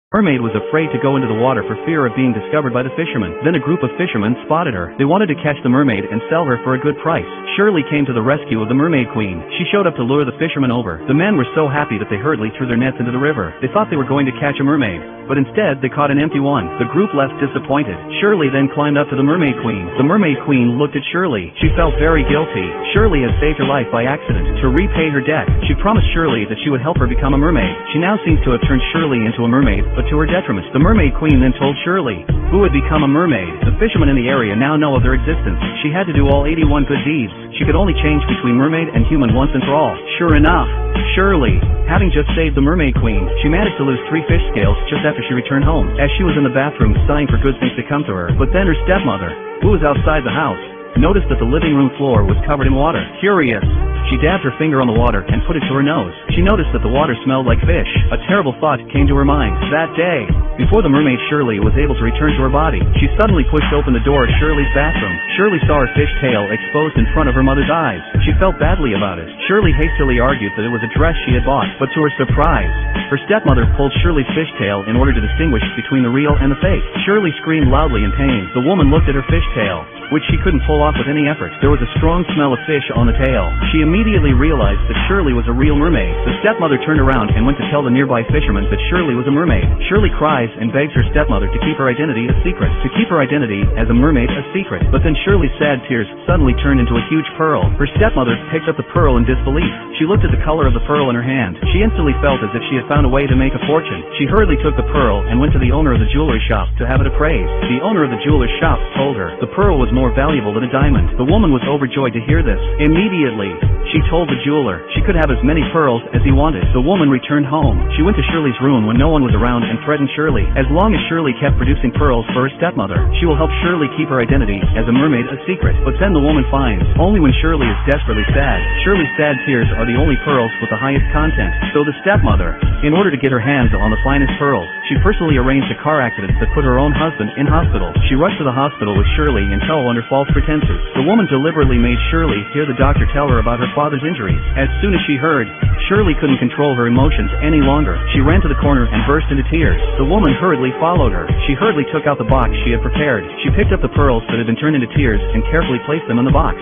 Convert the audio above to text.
Mermaid was afraid to go into the water for fear of being discovered by the fishermen. Then a group of fishermen spotted her. They wanted to catch the mermaid and sell her for a good price. Shirley came to the rescue of the mermaid queen. She showed up to lure the fishermen over. The men were so happy that they hurriedly threw their nets into the river. They thought they were going to catch a mermaid, but instead they caught an empty one. The group left disappointed. Shirley then climbed up to the mermaid queen. The mermaid queen looked at Shirley. She felt very guilty. Shirley had saved her life by accident. To repay her debt, she promised Shirley that she would help her become a mermaid. She now seems to have turned Shirley into a mermaid, but to her detriment. The mermaid queen then told Shirley, who had become a mermaid. The fishermen in the area now know of their existence. She had to do all 81 good deeds. She could only change between mermaid and human once and for all. Sure enough, Shirley, having just saved the mermaid queen, she managed to lose 3 fish scales just after she returned home, as she was in the bathroom sighing for good things to come to her. But then her stepmother, who was outside the house, noticed that the living room floor was covered in water. Curious, she dabbed her finger on the water and put it to her nose. She noticed that the water smelled like fish. A terrible thought came to her mind. That day, before the mermaid Shirley was able to return to her body, she suddenly pushed open the door of Shirley's bathroom. Shirley saw her fish tail exposed in front of her mother's eyes. She felt badly about it. Shirley hastily argued that it was a dress she had bought, but to her surprise, her stepmother pulled Shirley's fish tail in order to distinguish between the real and the fake. Shirley screamed loudly in pain. The woman looked at her fish tail, which she couldn't pull off with any effort. There was a strong smell of fish on the tail. She immediately realized that Shirley was a real mermaid. The stepmother turned around and went to tell the nearby fishermen that Shirley was a mermaid. Shirley cries and begs her stepmother to keep her identity a secret. To keep her identity as a mermaid a secret. But then Shirley's sad tears suddenly turned into a huge pearl. Her stepmother picked up the pearl in disbelief. She looked at the color of the pearl in her hand. She instantly felt as if she had found a way to make a fortune. She hurriedly took the pearl and went to the owner of the jewelry shop to have it appraised. The owner of the jeweler's shop told her the pearl was more valuable than a diamond. The woman was overjoyed to hear this. Immediately, she told the jeweler she could have as many pearls as he wanted. The woman returned home. She went to Shirley's room when no one was around and threatened Shirley. As long as Shirley kept producing pearls for her stepmother, she will help Shirley keep her identity as a mermaid a secret. But then the woman finds, only when Shirley is desperately sad. Shirley's sad tears are the only pearls with the highest content. So the stepmother, in order to get her hands on the finest pearls, she personally arranged a car accident that put her own husband in hospital. She rushed to the hospital with Shirley in tow under false pretenses. The woman deliberately made Shirley hear the doctor tell her about her father's injuries. As soon as she heard, Shirley couldn't control her emotions any longer. She ran to the corner and burst into tears. The woman hurriedly followed her. She hurriedly took out the box she had prepared. She picked up the pearls that had been turned into tears and carefully placed them in the box.